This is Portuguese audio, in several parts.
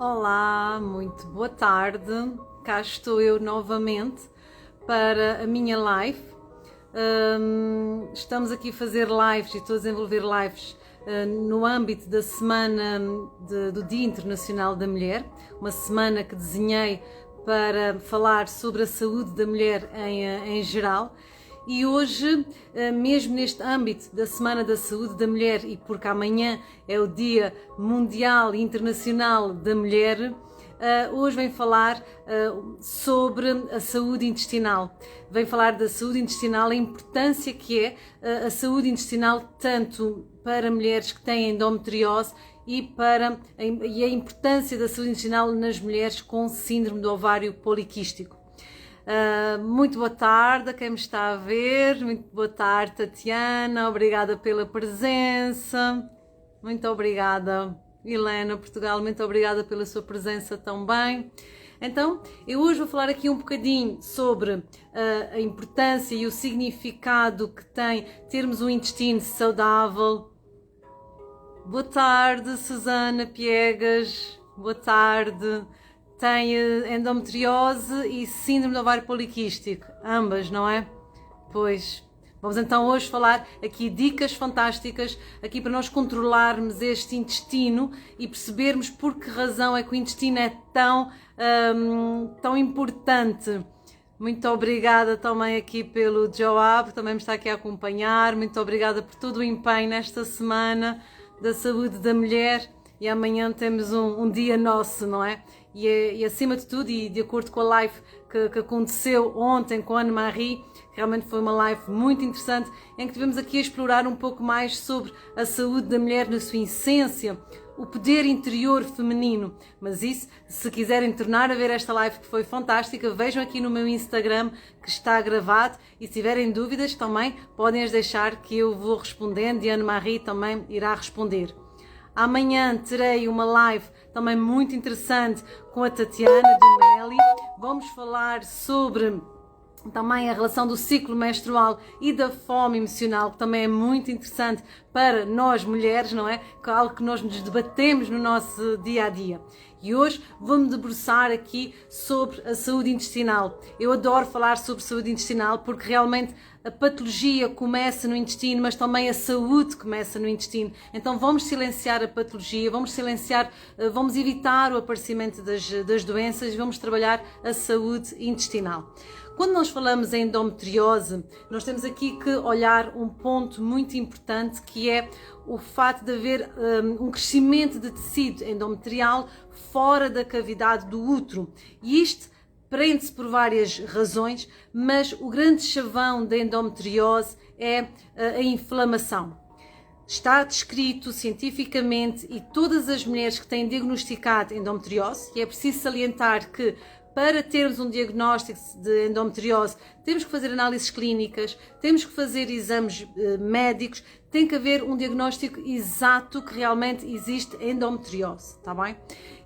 Olá, muito boa tarde. Cá estou eu novamente para a minha live. Estamos aqui a fazer lives e estou a desenvolver lives no âmbito da semana do Dia Internacional da Mulher, uma semana que desenhei para falar sobre a saúde da mulher em geral. E hoje, mesmo neste âmbito da Semana da Saúde da Mulher, e porque amanhã é o Dia Mundial e Internacional da Mulher, hoje venho falar sobre a saúde intestinal. Venho falar da saúde intestinal, a importância que é a saúde intestinal tanto para mulheres que têm endometriose e a importância da saúde intestinal nas mulheres com síndrome do ovário poliquístico. Muito boa tarde a quem me está a ver, muito boa tarde Tatiana, obrigada pela presença, muito obrigada Helena Portugal, muito obrigada pela sua presença também. Então, eu hoje vou falar aqui um bocadinho sobre a importância e o significado que tem termos um intestino saudável. Boa tarde Susana Piegas, boa tarde. Tem endometriose e síndrome do ovário poliquístico, ambas, não é? Pois, vamos então hoje falar aqui dicas fantásticas aqui para nós controlarmos este intestino e percebermos por que razão é que o intestino é tão importante. Muito obrigada também aqui pelo Joab, também me está aqui a acompanhar, muito obrigada por todo o empenho nesta semana da saúde da mulher e amanhã temos um dia nosso, não é? E acima de tudo, e de acordo com a live que aconteceu ontem com a Anne-Marie, realmente foi uma live muito interessante, em que tivemos aqui a explorar um pouco mais sobre a saúde da mulher na sua essência, o poder interior feminino. Mas isso, se quiserem tornar a ver esta live que foi fantástica, vejam aqui no meu Instagram que está gravado e se tiverem dúvidas também podem as deixar que eu vou respondendo e a Anne-Marie também irá responder. Amanhã terei uma live também muito interessante com a Tatiana do Meli. Vamos falar sobre também a relação do ciclo menstrual e da fome emocional, que também é muito interessante para nós mulheres, não é? Que é algo que nós nos debatemos no nosso dia a dia. E hoje vou-me debruçar aqui sobre a saúde intestinal. Eu adoro falar sobre saúde intestinal porque realmente a patologia começa no intestino, mas também a saúde começa no intestino. Então vamos silenciar a patologia, vamos evitar o aparecimento das doenças, vamos trabalhar a saúde intestinal. Quando nós falamos em endometriose, nós temos aqui que olhar um ponto muito importante que é o facto de haver um crescimento de tecido endometrial fora da cavidade do útero. E isto prende-se por várias razões, mas o grande chavão da endometriose é a inflamação. Está descrito cientificamente e todas as mulheres que têm diagnosticado endometriose, e é preciso salientar que para termos um diagnóstico de endometriose, temos que fazer análises clínicas, temos que fazer exames médicos, tem que haver um diagnóstico exato que realmente existe endometriose, está bem?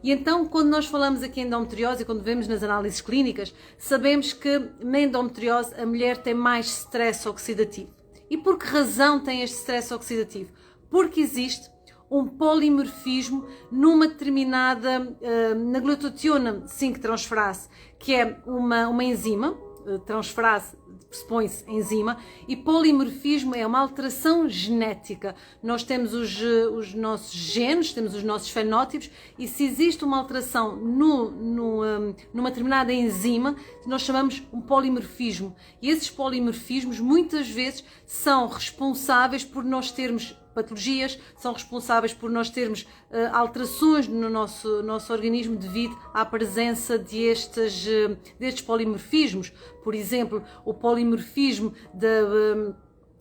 E então, quando nós falamos aqui em endometriose e quando vemos nas análises clínicas, sabemos que na endometriose a mulher tem mais stress oxidativo. E por que razão tem este stress oxidativo? Porque existe um polimorfismo numa determinada, na glutationa 5-transferase, que é uma enzima, transferase pressupõe-se enzima, e polimorfismo é uma alteração genética. Nós temos os nossos genes, temos os nossos fenótipos, e se existe uma alteração numa determinada enzima, nós chamamos um polimorfismo. E esses polimorfismos muitas vezes são responsáveis por nós termos patologias, são responsáveis por nós termos alterações no nosso organismo devido à presença destes polimorfismos. Por exemplo, o polimorfismo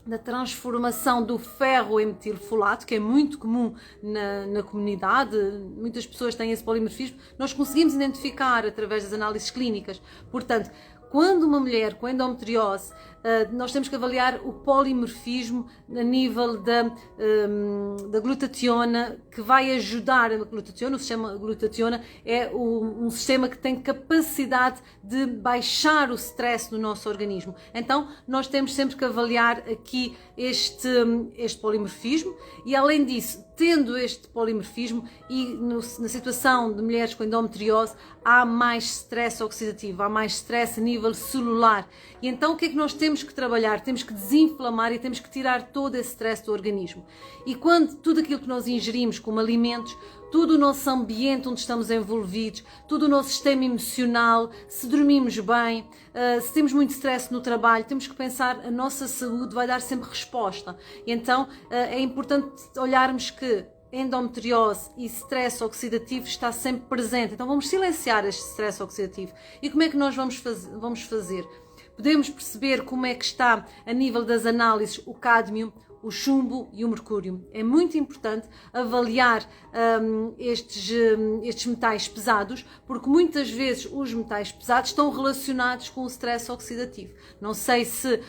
da transformação do ferro em metilfolato, que é muito comum na comunidade, muitas pessoas têm esse polimorfismo, nós conseguimos identificar através das análises clínicas. Portanto, quando uma mulher com endometriose nós temos que avaliar o polimorfismo a nível da glutationa, que vai ajudar a glutationa. O sistema glutationa é um sistema que tem capacidade de baixar o stress no nosso organismo. Então, nós temos sempre que avaliar aqui este polimorfismo e, além disso, tendo este polimorfismo e na situação de mulheres com endometriose, há mais stress oxidativo, há mais stress a nível celular. E então o que é que nós temos que trabalhar? Temos que desinflamar e temos que tirar todo esse stress do organismo. E quando tudo aquilo que nós ingerimos como alimentos, todo o nosso ambiente onde estamos envolvidos, todo o nosso sistema emocional, se dormimos bem, se temos muito stress no trabalho, temos que pensar, a nossa saúde vai dar sempre resposta. E então é importante olharmos que endometriose e stress oxidativo está sempre presente. Então vamos silenciar este stress oxidativo. E como é que nós vamos fazer? Podemos perceber como é que está a nível das análises o cádmio, o chumbo e o mercúrio. É muito importante avaliar estes metais pesados, porque muitas vezes os metais pesados estão relacionados com o stress oxidativo. Não sei se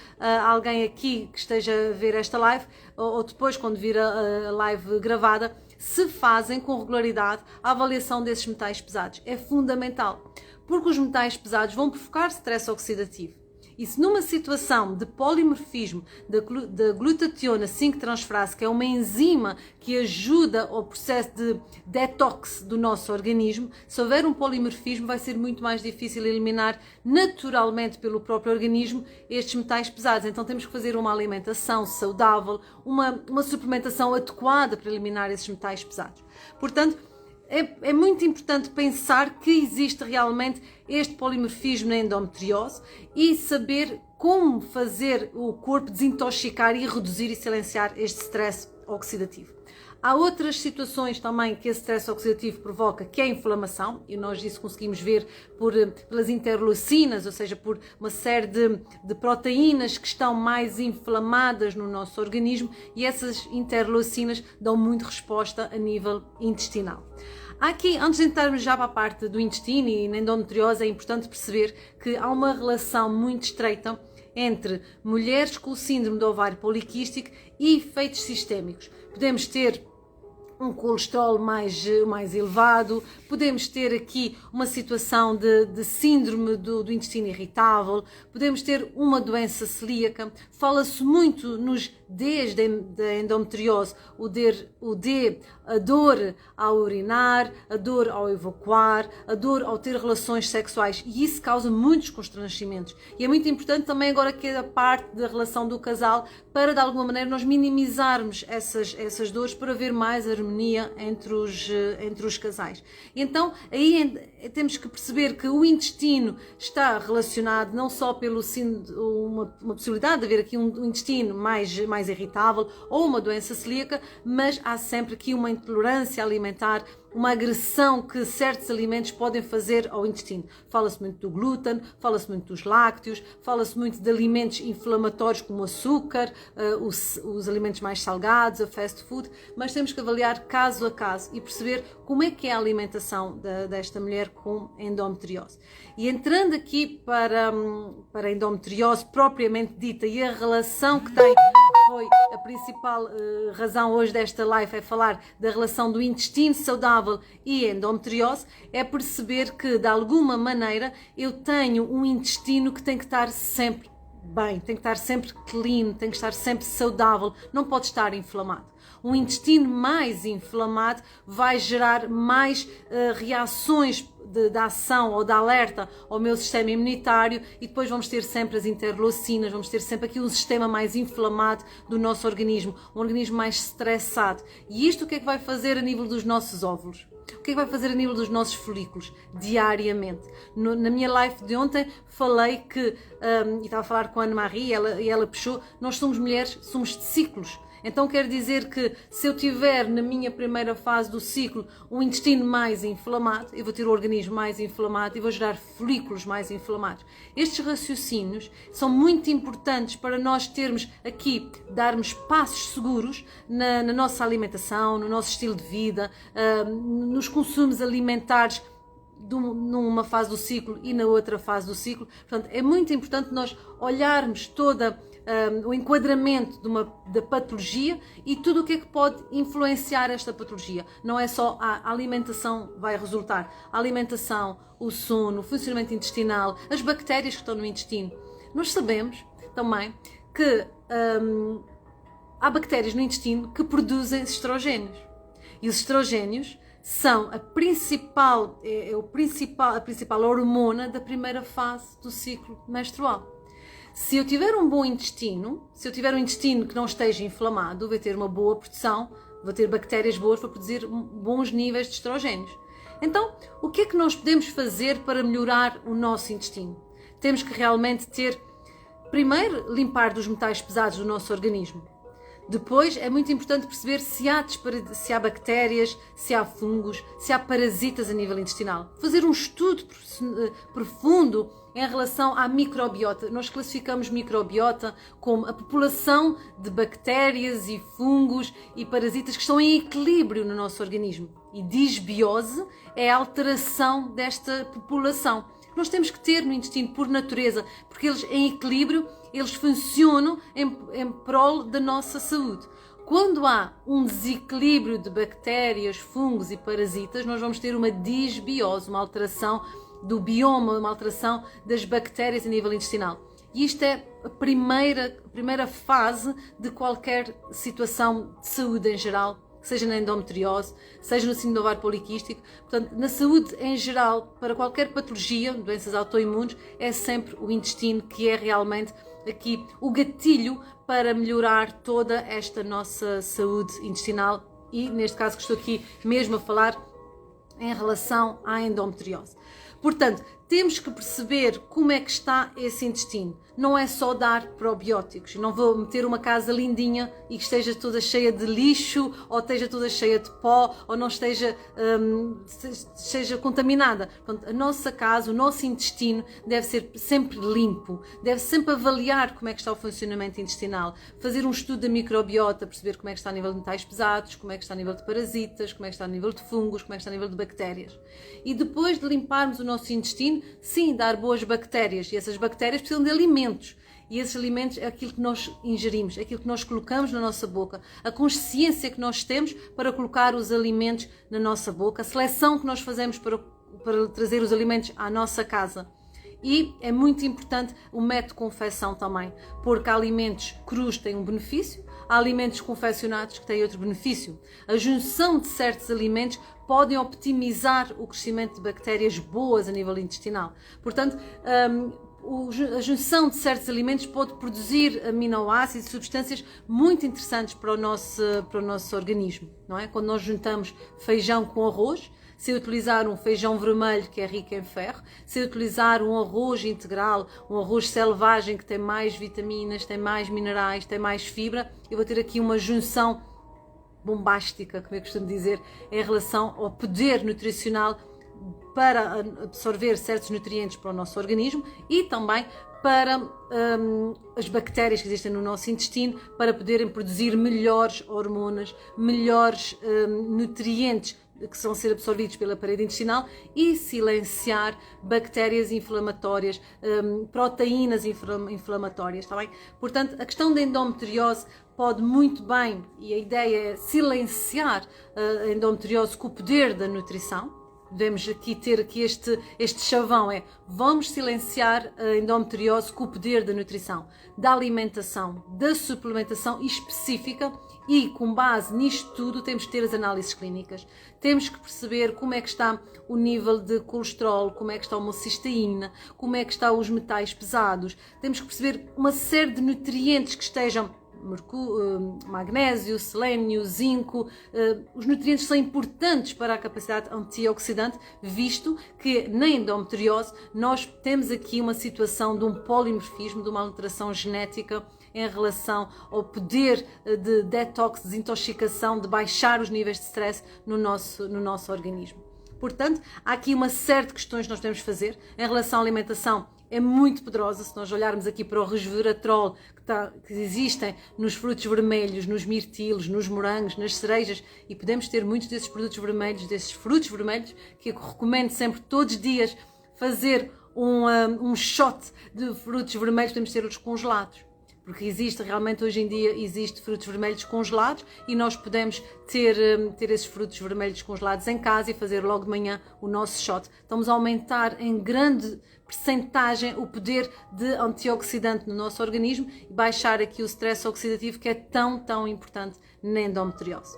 alguém aqui que esteja a ver esta live, ou depois quando vir a live gravada, se fazem com regularidade a avaliação desses metais pesados. É fundamental, porque os metais pesados vão provocar stress oxidativo. E se numa situação de polimorfismo da glutationa 5-transferase, que é uma enzima que ajuda ao processo de detox do nosso organismo, se houver um polimorfismo vai ser muito mais difícil eliminar naturalmente pelo próprio organismo estes metais pesados. Então temos que fazer uma alimentação saudável, uma suplementação adequada para eliminar esses metais pesados. Portanto, é muito importante pensar que existe realmente este polimorfismo na endometriose e saber como fazer o corpo desintoxicar e reduzir e silenciar este stress oxidativo. Há outras situações também que esse stress oxidativo provoca, que é a inflamação, e nós isso conseguimos ver pelas interleucinas, ou seja, por uma série de proteínas que estão mais inflamadas no nosso organismo, e essas interleucinas dão muito resposta a nível intestinal. Aqui, antes de entrarmos já para a parte do intestino e na endometriose, é importante perceber que há uma relação muito estreita entre mulheres com o síndrome do ovário poliquístico e efeitos sistémicos. Podemos ter um colesterol mais elevado, podemos ter aqui uma situação de síndrome do intestino irritável, podemos ter uma doença celíaca. Fala-se muito nos Ds da endometriose, o D, a dor ao urinar, a dor ao evacuar, a dor ao ter relações sexuais, e isso causa muitos constrangimentos. E é muito importante também agora que é a parte da relação do casal, para de alguma maneira nós minimizarmos essas dores para haver mais harmonia entre os casais. E então aí temos que perceber que o intestino está relacionado não só pelo uma possibilidade de haver aqui um intestino mais irritável ou uma doença celíaca, mas há sempre aqui uma intolerância alimentar, uma agressão que certos alimentos podem fazer ao intestino. Fala-se muito do glúten, fala-se muito dos lácteos, fala-se muito de alimentos inflamatórios como o açúcar, os alimentos mais salgados, a fast food, mas temos que avaliar caso a caso e perceber como é que é a alimentação desta mulher com endometriose. E entrando aqui para a endometriose propriamente dita e a relação que tem, foi a principal razão hoje desta live, é falar da relação do intestino saudável e endometriose, é perceber que de alguma maneira eu tenho um intestino que tem que estar sempre bem, tem que estar sempre clean, tem que estar sempre saudável, não pode estar inflamado. Um intestino mais inflamado vai gerar mais reações de ação ou de alerta ao meu sistema imunitário, e depois vamos ter sempre as interleucinas, vamos ter sempre aqui um sistema mais inflamado do nosso organismo, um organismo mais estressado. E isto o que é que vai fazer a nível dos nossos óvulos? O que é que vai fazer a nível dos nossos folículos diariamente? Na minha live de ontem falei que, e estava a falar com a Ana-Marie e ela puxou, nós somos mulheres, somos de ciclos. Então quer dizer que se eu tiver na minha primeira fase do ciclo um intestino mais inflamado, eu vou ter o organismo mais inflamado e vou gerar folículos mais inflamados. Estes raciocínios são muito importantes para nós termos aqui, darmos passos seguros na nossa alimentação, no nosso estilo de vida, nos consumos alimentares numa fase do ciclo e na outra fase do ciclo. Portanto, é muito importante nós olharmos todo o enquadramento da patologia e tudo o que é que pode influenciar esta patologia. Não é só a alimentação vai resultar. A alimentação, o sono, o funcionamento intestinal, as bactérias que estão no intestino. Nós sabemos também que há bactérias no intestino que produzem estrogénios. E os estrogénios são a principal hormona da primeira fase do ciclo menstrual. Se eu tiver um bom intestino, se eu tiver um intestino que não esteja inflamado, vai ter uma boa produção, vou ter bactérias boas para produzir bons níveis de estrogénios. Então, o que é que nós podemos fazer para melhorar o nosso intestino? Temos que realmente primeiro, limpar dos metais pesados do nosso organismo. Depois, é muito importante perceber se há bactérias, se há fungos, se há parasitas a nível intestinal. Fazer um estudo profundo em relação à microbiota. Nós classificamos microbiota como a população de bactérias e fungos e parasitas que estão em equilíbrio no nosso organismo. E disbiose é a alteração desta população. Nós temos que ter no intestino por natureza, porque eles em equilíbrio, eles funcionam em prol da nossa saúde. Quando há um desequilíbrio de bactérias, fungos e parasitas, nós vamos ter uma disbiose, uma alteração do bioma, uma alteração das bactérias a nível intestinal. E isto é a primeira fase de qualquer situação de saúde em geral, seja na endometriose, seja no síndrome do ovário poliquístico. Portanto, na saúde em geral, para qualquer patologia, doenças autoimunes, é sempre o intestino que é realmente aqui o gatilho para melhorar toda esta nossa saúde intestinal e, neste caso, que estou aqui mesmo a falar em relação à endometriose. Portanto, temos que perceber como é que está esse intestino. Não é só dar probióticos. Não vou meter uma casa lindinha e que esteja toda cheia de lixo, ou esteja toda cheia de pó, ou não esteja contaminada. Portanto, a nossa casa, o nosso intestino deve ser sempre limpo. Deve sempre avaliar como é que está o funcionamento intestinal. Fazer um estudo da microbiota, perceber como é que está a nível de metais pesados, como é que está a nível de parasitas, como é que está a nível de fungos, como é que está a nível de bactérias. E depois de limparmos o nosso intestino, sim, dar boas bactérias. E essas bactérias precisam de alimentos. E esses alimentos é aquilo que nós ingerimos, é aquilo que nós colocamos na nossa boca, a consciência que nós temos para colocar os alimentos na nossa boca, a seleção que nós fazemos para trazer os alimentos à nossa casa. E é muito importante o método de confecção também, porque há alimentos crus que têm um benefício, há alimentos confeccionados que têm outro benefício. A junção de certos alimentos podem optimizar o crescimento de bactérias boas a nível intestinal. Portanto, a junção de certos alimentos pode produzir aminoácidos e substâncias muito interessantes para o nosso organismo, não é? Quando nós juntamos feijão com arroz, se eu utilizar um feijão vermelho que é rico em ferro, se eu utilizar um arroz integral, um arroz selvagem que tem mais vitaminas, tem mais minerais, tem mais fibra, eu vou ter aqui uma junção bombástica, como eu costumo dizer, em relação ao poder nutricional para absorver certos nutrientes para o nosso organismo e também para as bactérias que existem no nosso intestino para poderem produzir melhores hormonas, melhores nutrientes que vão ser absorvidos pela parede intestinal e silenciar bactérias inflamatórias, proteínas inflamatórias, está bem? Portanto, a questão da endometriose pode muito bem, e a ideia é silenciar a endometriose com o poder da nutrição. Devemos ter este chavão, vamos silenciar a endometriose com o poder da nutrição, da alimentação, da suplementação específica e com base nisto tudo temos que ter as análises clínicas. Temos que perceber como é que está o nível de colesterol, como é que está a homocisteína, como é que estão os metais pesados. Temos que perceber uma série de nutrientes que estejam magnésio, selênio, zinco. Os nutrientes são importantes para a capacidade antioxidante, visto que na endometriose nós temos aqui uma situação de um polimorfismo, de uma alteração genética em relação ao poder de detox, desintoxicação, de baixar os níveis de stress no nosso organismo. Portanto, há aqui uma série de questões que nós podemos fazer em relação à alimentação. é muito poderosa. Se nós olharmos aqui para o resveratrol que existem nos frutos vermelhos, nos mirtilos, nos morangos, nas cerejas, e podemos ter muitos desses produtos vermelhos, desses frutos vermelhos, que eu recomendo sempre todos os dias fazer um shot de frutos vermelhos, podemos ter-los congelados. Porque existe realmente, hoje em dia, existe frutos vermelhos congelados e nós podemos ter esses frutos vermelhos congelados em casa e fazer logo de manhã o nosso shot. Estamos a aumentar em grande percentagem o poder de antioxidante no nosso organismo e baixar aqui o stress oxidativo, que é tão importante na endometriose.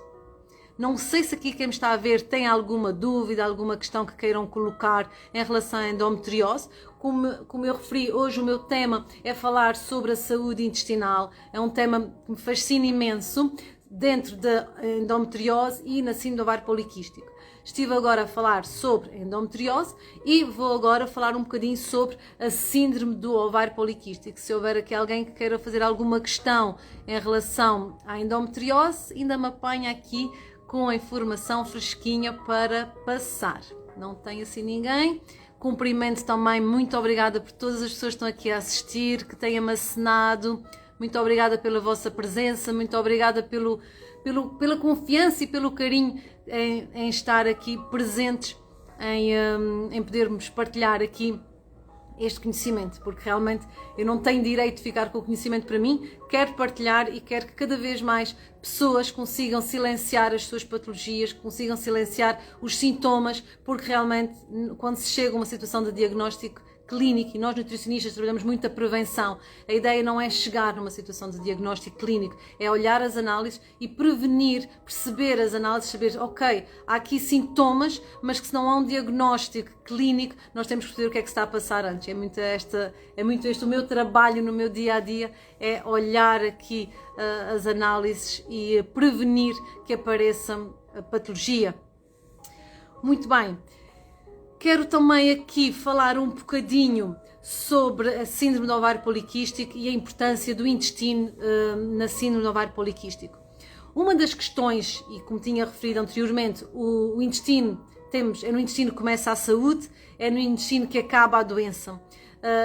Não sei se aqui quem me está a ver tem alguma dúvida, alguma questão que queiram colocar em relação à endometriose. Como eu referi, hoje o meu tema é falar sobre a saúde intestinal. É um tema que me fascina imenso dentro da endometriose e na síndrome do ovário poliquístico. Estive agora a falar sobre a endometriose e vou agora falar um bocadinho sobre a síndrome do ovário poliquístico. Se houver aqui alguém que queira fazer alguma questão em relação à endometriose, ainda me apanha aqui com a informação fresquinha para passar. Não tem assim ninguém. Cumprimento também, muito obrigada por todas as pessoas que estão aqui a assistir, que têm-me acenado. Muito obrigada pela vossa presença, muito obrigada pela confiança e pelo carinho em estar aqui presentes, em podermos partilhar aqui este conhecimento, porque realmente eu não tenho direito de ficar com o conhecimento para mim, quero partilhar e quero que cada vez mais pessoas consigam silenciar as suas patologias, consigam silenciar os sintomas, porque realmente quando se chega a uma situação de diagnóstico clínico, e nós nutricionistas trabalhamos muito a prevenção, a ideia não é chegar numa situação de diagnóstico clínico, é olhar as análises e prevenir, perceber as análises, saber, ok, há aqui sintomas, mas que se não há um diagnóstico clínico, nós temos que perceber o que é que está a passar antes. É muito este o meu trabalho no meu dia a dia, é olhar aqui as análises e prevenir que apareça a patologia. Muito bem. Quero também aqui falar um bocadinho sobre a síndrome do ovário poliquístico e a importância do intestino na síndrome do ovário poliquístico. Uma das questões, e como tinha referido anteriormente, o intestino, é no intestino que começa a saúde, é no intestino que acaba a doença.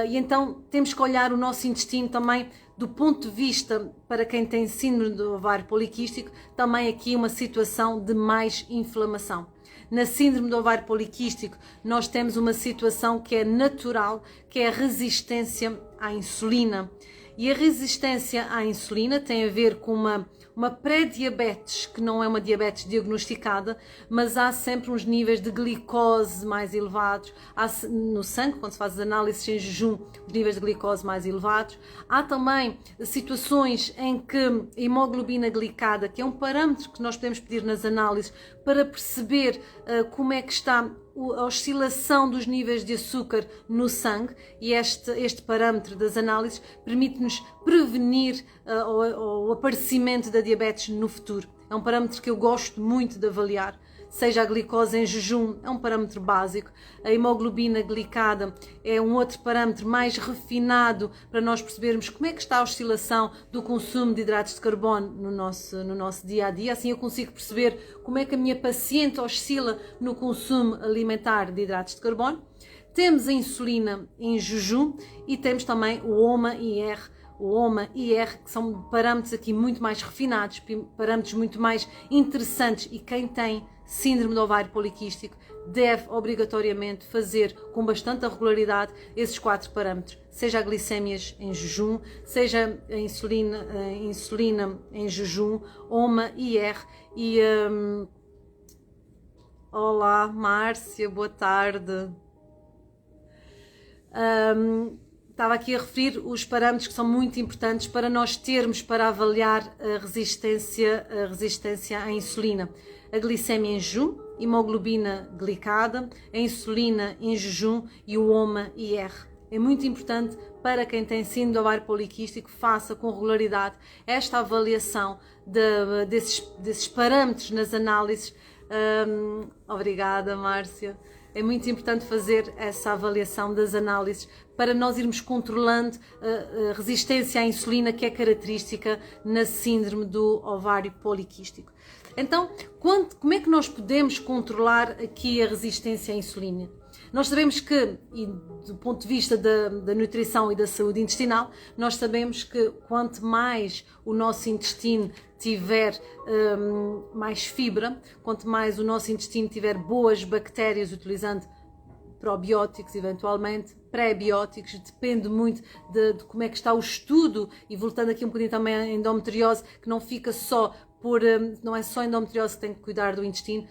E então temos que olhar o nosso intestino também do ponto de vista, para quem tem síndrome do ovário poliquístico, também aqui uma situação de mais inflamação. Na síndrome do ovário poliquístico, nós temos uma situação que é natural, que é a resistência à insulina. E a resistência à insulina tem a ver com uma pré-diabetes, que não é uma diabetes diagnosticada, mas há sempre uns níveis de glicose mais elevados. Há no sangue, quando se faz as análises em jejum, os níveis de glicose mais elevados. Há também situações em que a hemoglobina glicada, que é um parâmetro que nós podemos pedir nas análises para perceber como é que está a oscilação dos níveis de açúcar no sangue, e este parâmetro das análises permite-nos prevenir o aparecimento da diabetes no futuro. É um parâmetro que eu gosto muito de avaliar. Seja a glicose em jejum, é um parâmetro básico. A hemoglobina glicada é um outro parâmetro mais refinado para nós percebermos como é que está a oscilação do consumo de hidratos de carbono no nosso dia a dia. Assim eu consigo perceber como é que a minha paciente oscila no consumo alimentar de hidratos de carbono. Temos a insulina em jejum e temos também o HOMA-IR. O HOMA-IR, que são parâmetros aqui muito mais refinados, parâmetros muito mais interessantes, e quem tem síndrome do ovário poliquístico deve obrigatoriamente fazer com bastante regularidade esses 4 parâmetros, seja a glicémias em jejum, seja a insulina em jejum, HOMA-IR e... Olá, Márcia, boa tarde. Estava aqui a referir os parâmetros que são muito importantes para nós termos para avaliar a resistência à insulina. A glicemia em jejum, hemoglobina glicada, a insulina em jejum e o HOMA-IR. É muito importante para quem tem síndrome do ovário poliquístico, faça com regularidade esta avaliação desses parâmetros nas análises. Obrigada, Márcia. É muito importante fazer essa avaliação das análises para nós irmos controlando a resistência à insulina, que é característica na síndrome do ovário poliquístico. Então, como é que nós podemos controlar aqui a resistência à insulina? Nós sabemos que, e do ponto de vista da nutrição e da saúde intestinal, nós sabemos que quanto mais o nosso intestino tiver mais fibra, quanto mais o nosso intestino tiver boas bactérias, utilizando probióticos, eventualmente, pré-bióticos, depende muito de como é que está o estudo, e voltando aqui um bocadinho também à endometriose, que não fica só não é só a endometriose que tem que cuidar do intestino.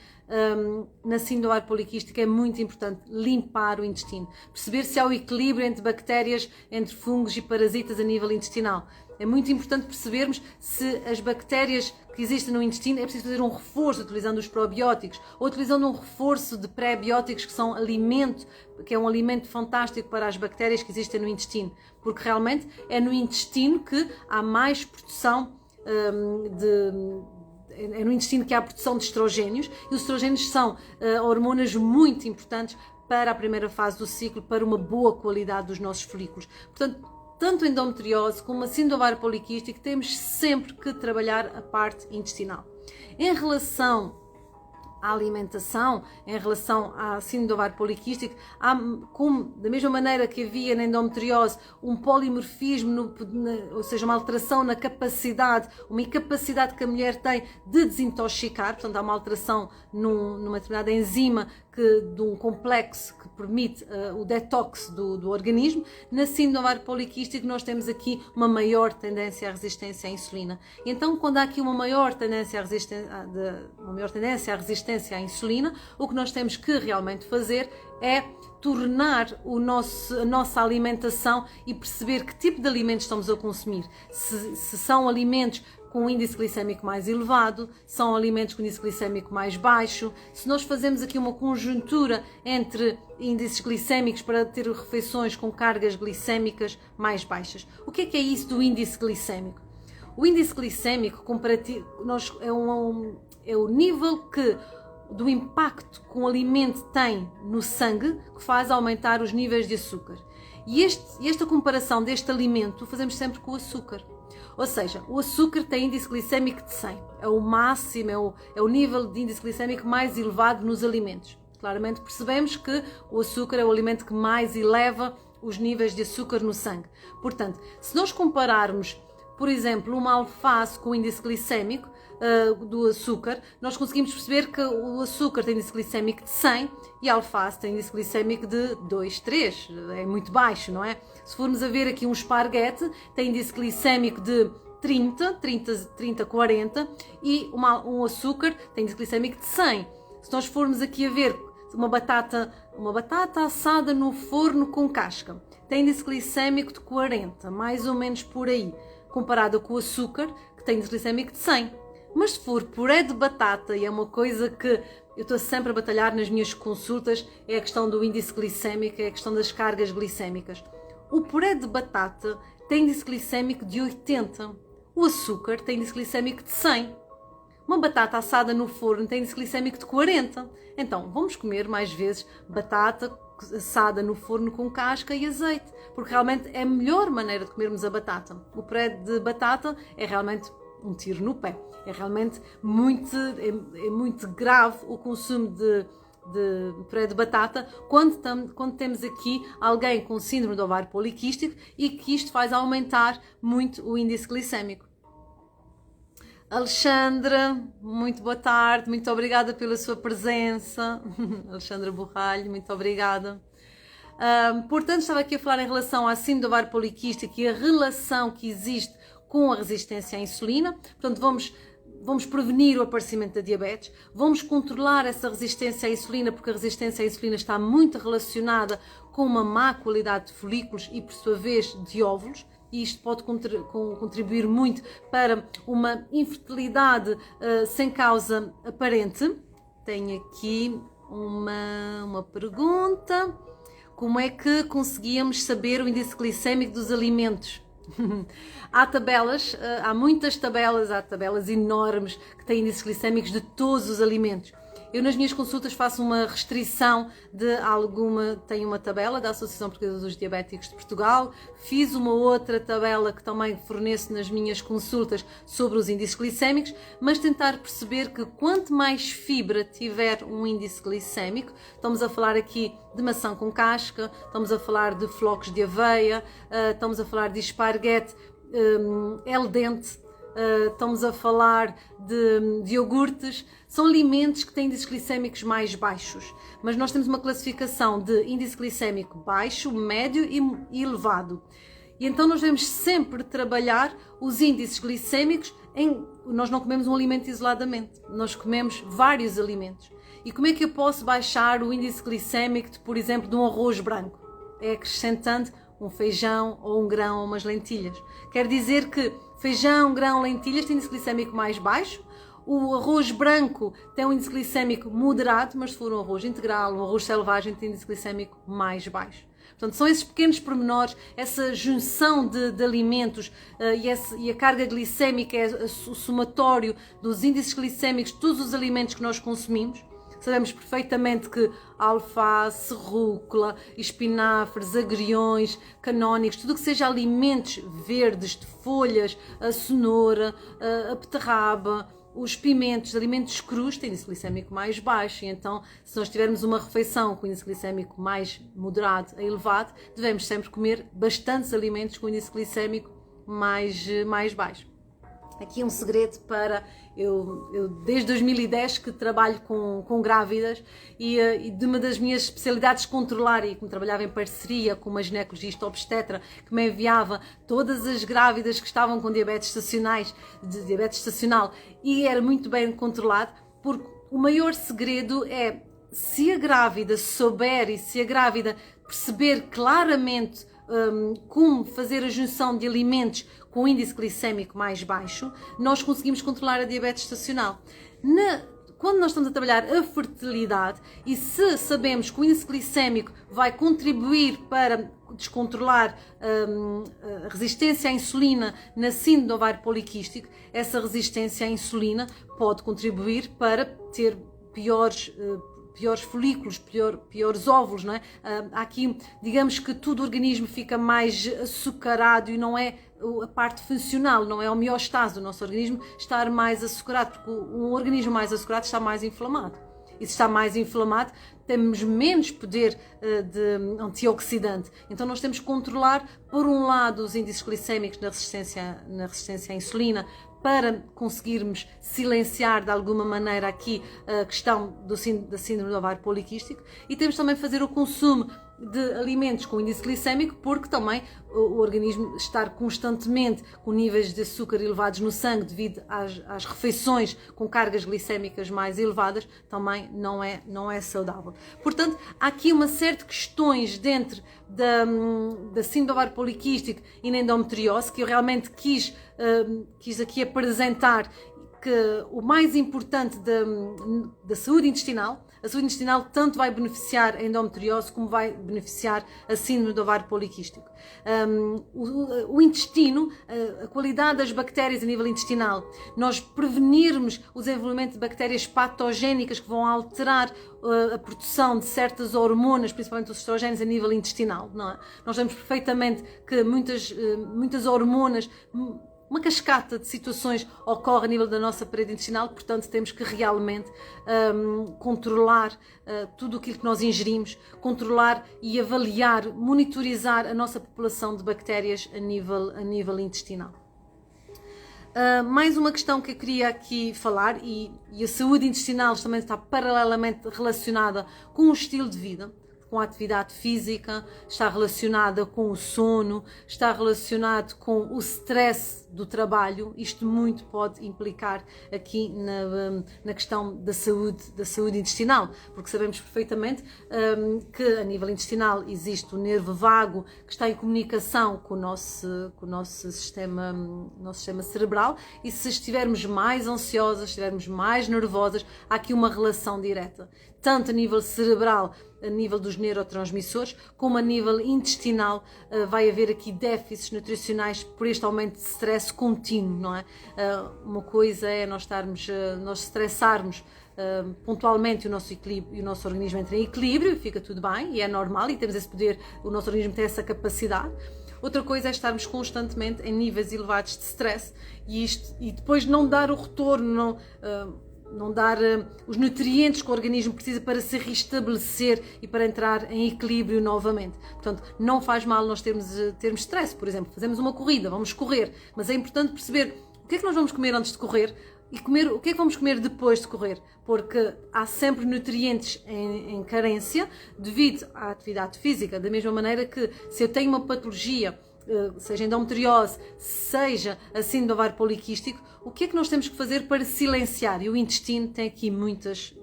Na síndrome ovário poliquístico é muito importante limpar o intestino, perceber se há o equilíbrio entre bactérias, entre fungos e parasitas a nível intestinal. É muito importante percebermos se as bactérias que existem no intestino é preciso fazer um reforço utilizando os probióticos ou utilizando um reforço de pré-bióticos, que são alimento, que é um alimento fantástico para as bactérias que existem no intestino, porque realmente é no intestino que há mais produção é no intestino que há a produção de estrogénios, e os estrogénios são hormonas muito importantes para a primeira fase do ciclo, para uma boa qualidade dos nossos folículos. Portanto, tanto a endometriose como a síndrome ovário poliquístico, temos sempre que trabalhar a parte intestinal. Em relação à alimentação, em relação à síndrome ovário poliquístico, da mesma maneira que havia na endometriose um polimorfismo, ou seja, uma alteração na capacidade, uma incapacidade que a mulher tem de desintoxicar, portanto há uma alteração numa determinada enzima de um complexo que permite o detox do organismo. Na síndrome ovário poliquístico nós temos aqui uma maior tendência à resistência à insulina. Então, quando há aqui uma maior tendência à resistência à insulina, o que nós temos que realmente fazer é tornar a nossa alimentação e perceber que tipo de alimentos estamos a consumir. Se são alimentos com um índice glicémico mais elevado, são alimentos com índice glicémico mais baixo. Se nós fazemos aqui uma conjuntura entre índices glicémicos para ter refeições com cargas glicémicas mais baixas. O que é isso do índice glicémico? O índice glicémico comparativo é o nível do impacto que um alimento tem no sangue, que faz aumentar os níveis de açúcar. E esta comparação deste alimento fazemos sempre com o açúcar. Ou seja, o açúcar tem índice glicémico de 100. É o máximo, é o nível de índice glicémico mais elevado nos alimentos. Claramente percebemos que o açúcar é o alimento que mais eleva os níveis de açúcar no sangue. Portanto, se nós compararmos, por exemplo, uma alface com o índice glicémico do açúcar, nós conseguimos perceber que o açúcar tem índice glicémico de 100 e a alface tem índice glicémico de 2, 3. É muito baixo, não é? Se formos a ver aqui um esparguete, tem índice glicémico de 30, 40 e um açúcar tem índice glicémico de 100. Se nós formos aqui a ver uma batata assada no forno com casca, tem índice glicémico de 40, mais ou menos por aí, comparada com o açúcar, que tem índice glicémico de 100. Mas se for puré de batata, e é uma coisa que eu estou sempre a batalhar nas minhas consultas, é a questão do índice glicémico, é a questão das cargas glicémicas. O puré de batata tem índice glicémico de 80, o açúcar tem índice glicémico de 100. Uma batata assada no forno tem índice glicémico de 40. Então, vamos comer mais vezes batata assada no forno com casca e azeite, porque realmente é a melhor maneira de comermos a batata. O puré de batata é realmente um tiro no pé. É realmente muito grave o consumo de puré de batata quando temos aqui alguém com síndrome do ovário poliquístico e que isto faz aumentar muito o índice glicémico. Alexandra, muito boa tarde, muito obrigada pela sua presença. Alexandra Borralho, muito obrigada. Portanto, estava aqui a falar em relação à síndrome do ovário poliquístico e a relação que existe com a resistência à insulina. Portanto, vamos prevenir o aparecimento da diabetes, vamos controlar essa resistência à insulina, porque a resistência à insulina está muito relacionada com uma má qualidade de folículos e, por sua vez, de óvulos, e isto pode contribuir muito para uma infertilidade sem causa aparente. Tenho aqui uma pergunta: como é que conseguíamos saber o índice glicémico dos alimentos? Há tabelas, há muitas tabelas, há tabelas enormes que têm índices glicémicos de todos os alimentos. Eu nas minhas consultas faço uma restrição de alguma, tenho uma tabela da Associação Portuguesa dos Diabéticos de Portugal, fiz uma outra tabela que também forneço nas minhas consultas sobre os índices glicémicos, mas tentar perceber que quanto mais fibra tiver um índice glicémico, estamos a falar aqui de maçã com casca, estamos a falar de flocos de aveia, estamos a falar de esparguete al dente, estamos a falar de iogurtes, são alimentos que têm índices glicémicos mais baixos, mas nós temos uma classificação de índice glicémico baixo, médio e elevado. E então nós devemos sempre trabalhar os índices glicémicos nós não comemos um alimento isoladamente, nós comemos vários alimentos. E como é que eu posso baixar o índice glicémico, por exemplo, de um arroz branco? É acrescentando um feijão ou um grão ou umas lentilhas. Quer dizer que feijão, grão, lentilhas têm índice glicémico mais baixo, o arroz branco tem um índice glicémico moderado, mas se for um arroz integral, um arroz selvagem, tem índice glicémico mais baixo. Portanto, são esses pequenos pormenores, essa junção de alimentos e a carga glicémica é o somatório dos índices glicémicos de todos os alimentos que nós consumimos. Sabemos perfeitamente que alface, rúcula, espinafres, agriões, canónicos, tudo que seja alimentos verdes, de folhas, a cenoura, a beterraba, os pimentos, alimentos crus têm índice glicémico mais baixo, e então se nós tivermos uma refeição com índice glicémico mais moderado a elevado, devemos sempre comer bastantes alimentos com índice glicémico mais baixo. Aqui um segredo para eu desde 2010 que trabalho com grávidas e de uma das minhas especialidades controlar, e como trabalhava em parceria com uma ginecologista obstetra que me enviava todas as grávidas que estavam com diabetes estacional e era muito bem controlado, porque o maior segredo é, se a grávida souber e se a grávida perceber claramente como fazer a junção de alimentos com índice glicémico mais baixo, nós conseguimos controlar a diabetes estacional. Quando nós estamos a trabalhar a fertilidade e se sabemos que o índice glicémico vai contribuir para descontrolar a resistência à insulina na síndrome do ovário poliquístico, essa resistência à insulina pode contribuir para ter piores folículos, piores óvulos, não é? Aqui, digamos que todo o organismo fica mais açucarado e não é a parte funcional, não é a homeostase do nosso organismo estar mais açucarado, porque um organismo mais açucarado está mais inflamado. E se está mais inflamado, temos menos poder de antioxidante. Então nós temos que controlar, por um lado, os índices glicémicos na resistência à insulina, para conseguirmos silenciar de alguma maneira aqui a questão da síndrome do ovário poliquístico, e temos também que fazer o consumo de alimentos com índice glicémico, porque também o organismo estar constantemente com níveis de açúcar elevados no sangue devido às refeições com cargas glicémicas mais elevadas também não é saudável. Portanto, há aqui uma série de questões dentro da síndrome do ovário poliquístico e na endometriose que eu realmente quis aqui apresentar, que o mais importante da saúde intestinal, a saúde intestinal tanto vai beneficiar a endometriose como vai beneficiar a síndrome do ovário poliquístico. O intestino, a qualidade das bactérias a nível intestinal, nós prevenirmos o desenvolvimento de bactérias patogénicas que vão alterar a produção de certas hormonas, principalmente os estrógenos a nível intestinal, não é? Nós sabemos perfeitamente que muitas hormonas, uma cascata de situações ocorre a nível da nossa parede intestinal, portanto temos que realmente controlar tudo aquilo que nós ingerimos, controlar e avaliar, monitorizar a nossa população de bactérias a nível intestinal. Mais uma questão que eu queria aqui falar, e a saúde intestinal também está paralelamente relacionada com o estilo de vida, com a atividade física, está relacionada com o sono, está relacionado com o stress do trabalho. Isto muito pode implicar aqui na questão da saúde intestinal, porque sabemos perfeitamente que a nível intestinal existe o nervo vago que está em comunicação com o nosso sistema cerebral, e se estivermos mais ansiosas, estivermos mais nervosas, há aqui uma relação direta, tanto a nível cerebral, a nível dos neurotransmissores, como a nível intestinal. Vai haver aqui déficits nutricionais por este aumento de stress contínuo, não é? Uma coisa é nós estressarmos pontualmente o nosso organismo entra em equilíbrio, fica tudo bem e é normal e temos esse poder, o nosso organismo tem essa capacidade. Outra coisa é estarmos constantemente em níveis elevados de stress e depois não dar o retorno, não dar os nutrientes que o organismo precisa para se restabelecer e para entrar em equilíbrio novamente. Portanto, não faz mal nós termos stress, por exemplo, fazemos uma corrida, vamos correr, mas é importante perceber o que é que nós vamos comer antes de correr e o que é que vamos comer depois de correr, porque há sempre nutrientes em carência devido à atividade física, da mesma maneira que se eu tenho uma patologia, seja endometriose, seja a síndrome do ovário poliquístico, o que é que nós temos que fazer para silenciar? E o intestino tem aqui muitas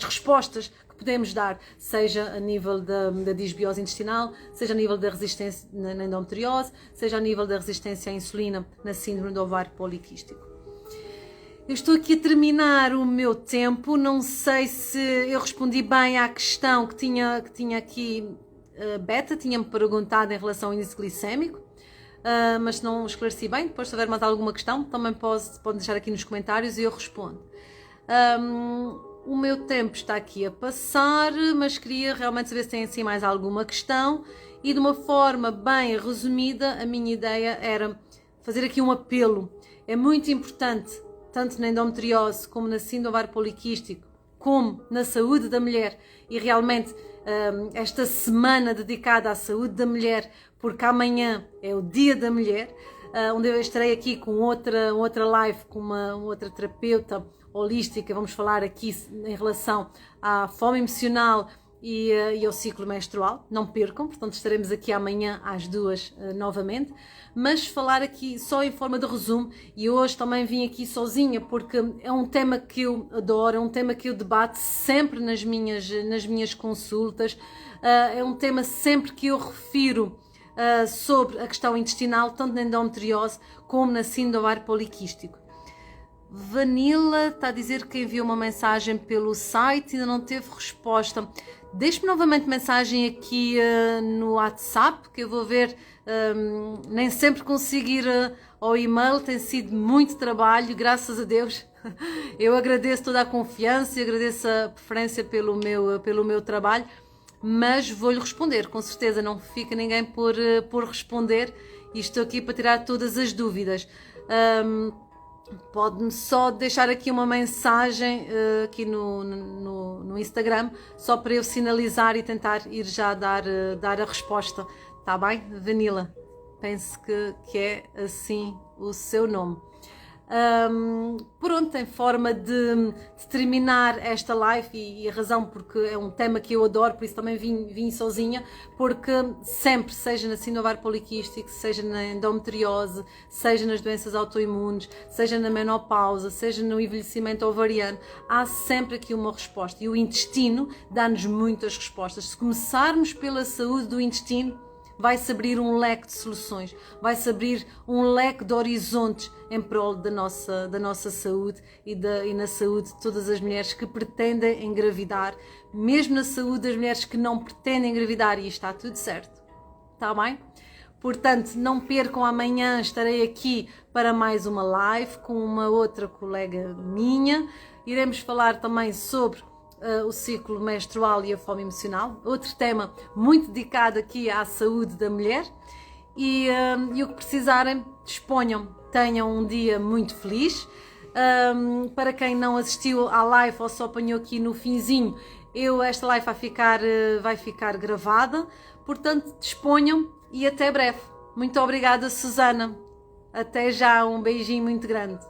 respostas que podemos dar, seja a nível da disbiose intestinal, seja a nível da resistência na endometriose, seja a nível da resistência à insulina na síndrome do ovário poliquístico. Eu estou aqui a terminar o meu tempo, não sei se eu respondi bem à questão que tinha aqui. Beta tinha-me perguntado em relação ao índice glicémico, mas se não esclareci bem, depois se houver mais alguma questão, também pode deixar aqui nos comentários e eu respondo. O meu tempo está aqui a passar, mas queria realmente saber se tem assim mais alguma questão e de uma forma bem resumida, a minha ideia era fazer aqui um apelo. É muito importante, tanto na endometriose como na síndrome do ovário poliquístico, como na saúde da mulher e realmente esta semana dedicada à saúde da mulher, porque amanhã é o Dia da Mulher, onde eu estarei aqui com outra live com uma outra terapeuta holística. Vamos falar aqui em relação à fome emocional e ao ciclo menstrual. Não percam, portanto estaremos aqui amanhã às 2 novamente, mas falar aqui só em forma de resumo, e hoje também vim aqui sozinha porque é um tema que eu adoro, é um tema que eu debato sempre nas minhas consultas, é um tema sempre que eu refiro sobre a questão intestinal, tanto na endometriose como na síndrome do ovário poliquístico. Vanilla está a dizer que enviou uma mensagem pelo site e ainda não teve resposta. Deixe-me novamente mensagem aqui no WhatsApp, que eu vou ver, nem sempre consigo ir ao e-mail, tem sido muito trabalho, graças a Deus. Eu agradeço toda a confiança e agradeço a preferência pelo meu trabalho, mas vou-lhe responder, com certeza, não fica ninguém por responder e estou aqui para tirar todas as dúvidas. Pode-me só deixar aqui uma mensagem aqui no Instagram, só para eu sinalizar e tentar ir já dar a resposta, tá bem? Vanilla, penso que é assim o seu nome. Pronto, em forma de terminar esta live e a razão porque é um tema que eu adoro, por isso também vim sozinha, porque sempre, seja na síndrome do ovário poliquístico, seja na endometriose, seja nas doenças autoimunes, seja na menopausa, seja no envelhecimento ovariano, há sempre aqui uma resposta e o intestino dá-nos muitas respostas. Se começarmos pela saúde do intestino, vai-se abrir um leque de soluções, vai-se abrir um leque de horizontes em prol da nossa saúde e na saúde de todas as mulheres que pretendem engravidar, mesmo na saúde das mulheres que não pretendem engravidar, e está tudo certo, está bem? Portanto, não percam, amanhã estarei aqui para mais uma live com uma outra colega minha, iremos falar também sobre o ciclo menstrual e a fome emocional, outro tema muito dedicado aqui à saúde da mulher, e o que precisarem, disponham, tenham um dia muito feliz. Para quem não assistiu à live ou só apanhou aqui no finzinho, esta live vai ficar gravada, portanto disponham e até breve. Muito obrigada, Susana, até já, um beijinho muito grande.